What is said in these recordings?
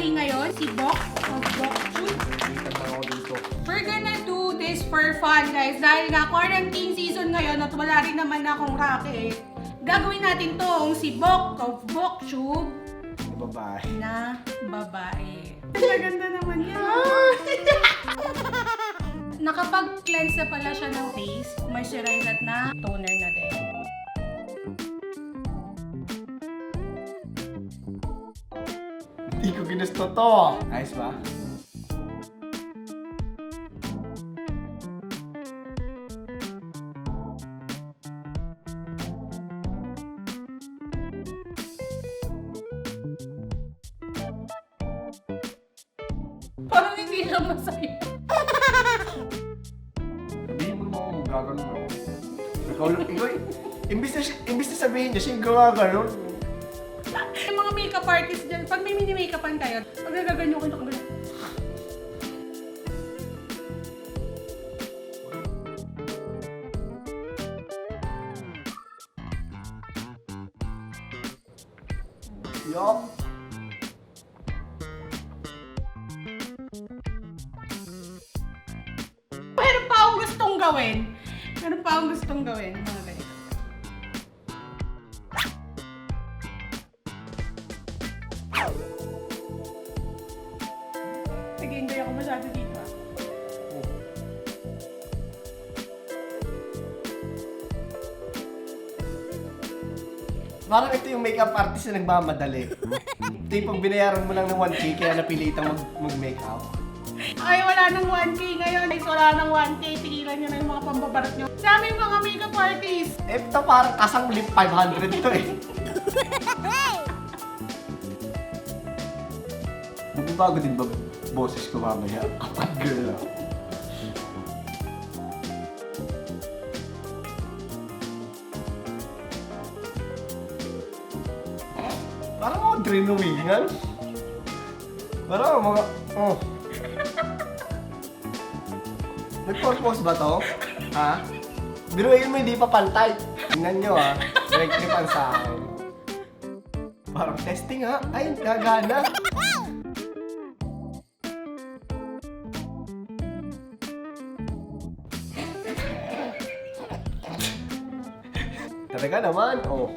birthday ngayon, si Bok of BokTube. We're gonna do this for fun, guys. Dahil nga quarantine season ngayon at wala rin naman akong racket, gagawin natin tong si Bok of BokTube na babae. Maganda naman yan. Nakapag-cleanse na pala siya ng face, moisturize at na toner na din. Hindi ko ginusto to. Ayos ba? Parang hindi siya masaya. Sabihin mo naman kung gagano'n ako. Ikaw, imbis na sabihin niya, siya yung gagano'n. Yung mga makeup artist dyan, pag may mini-makeupan kayo, pag nagaganyo ko ito, Yup. meron pa akong gustong gawin. Meron pa akong gustong gawin. Mga ganito. Nag-enjoy ako masyado dito. Parang ito yung makeup artist na nagmamadali. Ito yung pag binayaran mo lang ng 1K kaya napilitang mag-makeup. Ay, wala nang 1K ngayon. Guys, wala nang 1K. Tigilan nyo na yung mga pambabarat nyo. Sa aming mga makeup artist. Ito parang kasang lip 500 to eh. Magbabago din ba boses ko mamaya? Kapag girl ako. Parang ako drinuwingan. Parang mga... Oh. May purpose ba to? Ha? Biruin mo hindi pa pantay. Tingnan nyo ha. Nag-tripan sa akin. Parang testing ha. Ay, gagana. Talaga naman, oh.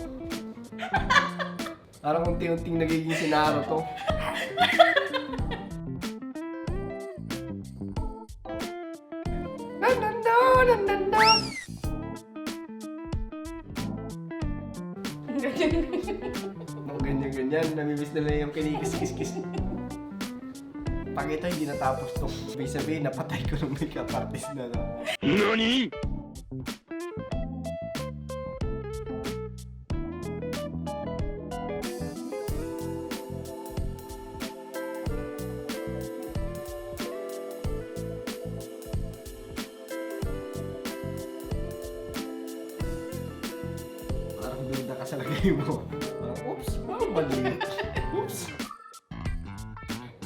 Parang unti-unting nagiging sinaro to. Ganyan-ganyan, namimiss na lang yung kinikis-kis-kis. Pag ito hindi natapos to, sabihin napatay ko ng makeup artist na to. NANI?! Parang duda ka sa lagay mo. Oops, parang mali. Oops.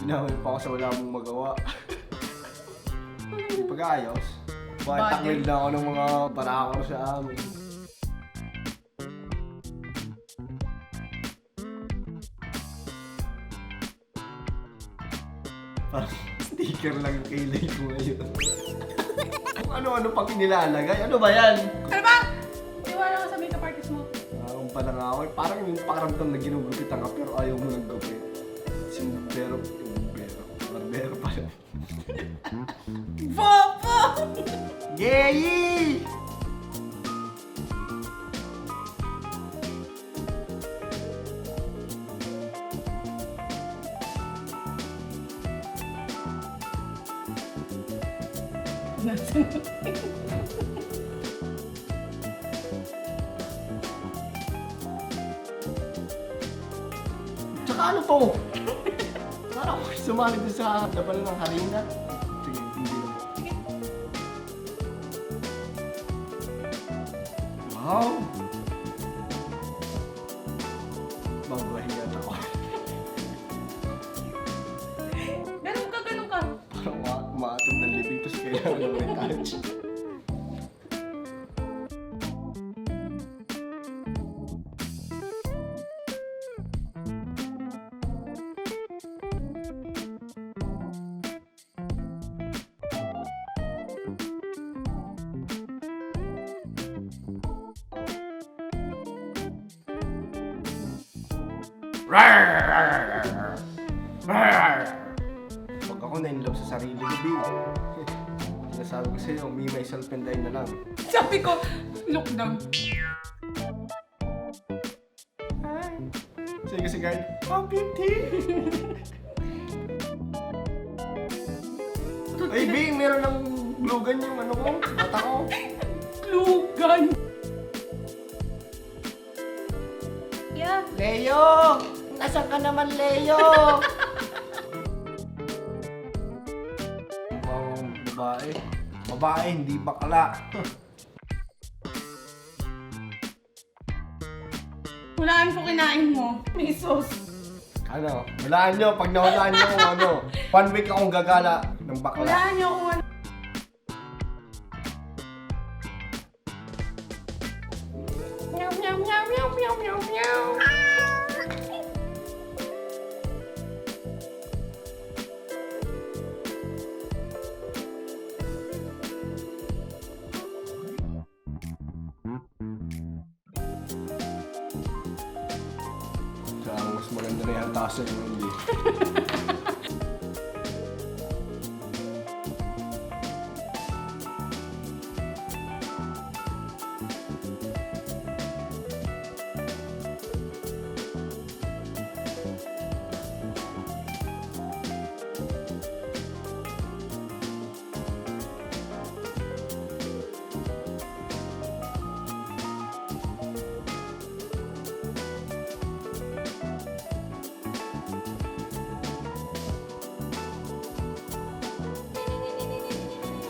Binawin pa ako sa wala mong magawa. Pag-ayos. Bakit takwil na ako ng mga parakor sa amin. Parang sticker lang yung kilay ko ngayon. Kung ano-ano pang inilalagay. Ano ba yan? Ano ba? Iwala ka sa makeup artist mo. Kung pala nga ako, parang yung pakaramdam na ginugupitan ka pero ayaw mo nang gupit. Barbero pala. Bobo! Yay! Tsaka ano to? Parang sumali doon sa laban ng harina. Sige, hindi lang. Wow! Magwahiyan ako. Ganun ka. Parang umaatog ng libing tapos kailangan ng retouch. Pag ako na-inlove sa sarili ko, B. Sinasabi ko sa'yo, me, myself, and I na lang. Sabi ko, look down. Sige si guard, Papi T! Ay, B, meron ng glue gun yung ano ko, mata ko. Glue gun. Yeah. Leo! Nasaan ka naman, Leo? Babae. Babae, hindi bakla. Hulaan ko kinain mo. May sauce. Ano? Hulaan nyo, pag nahulaan nyo kung ano. 1 week akong gagala ng bakla. Hulaan niyo kung ano. Meow, meow, meow, meow, meow, meow, meow. Mas maganda na yung tasan yung hindi.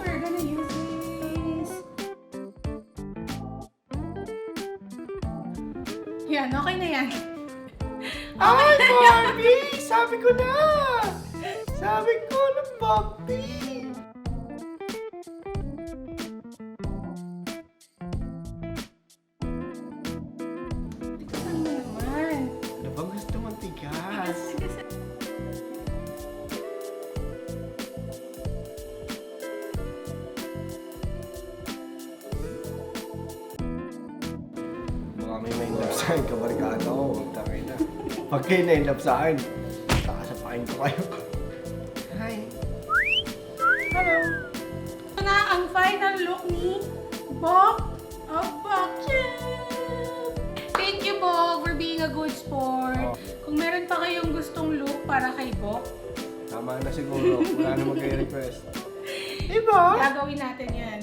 We're gonna use this. Yan, okay na yan. Ay, Barbie! Sabi ko na! Sabi ko na, Barbie! Tikasan mo naman. Ano bang gusto mong tigas? Tikasan. Baka may na-inlove sa akin, kabarkada ko. Tangay na. Pag kayo na-inlove sa akin, kakasapain ko kayo. Hi! Hello! Ito na ang final look ni Bok of BokTube. Thank you, Bok, for being a good sport. Oh. Kung meron pa kayong gustong look para kay Bok, Tama na siguro. Wala na mag-request. Diba? gagawin natin yan.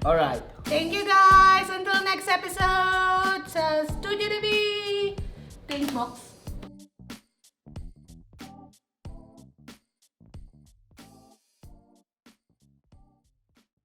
Alright. Thank you, guys! Until next episode sa Studio TV. Thanks, Box.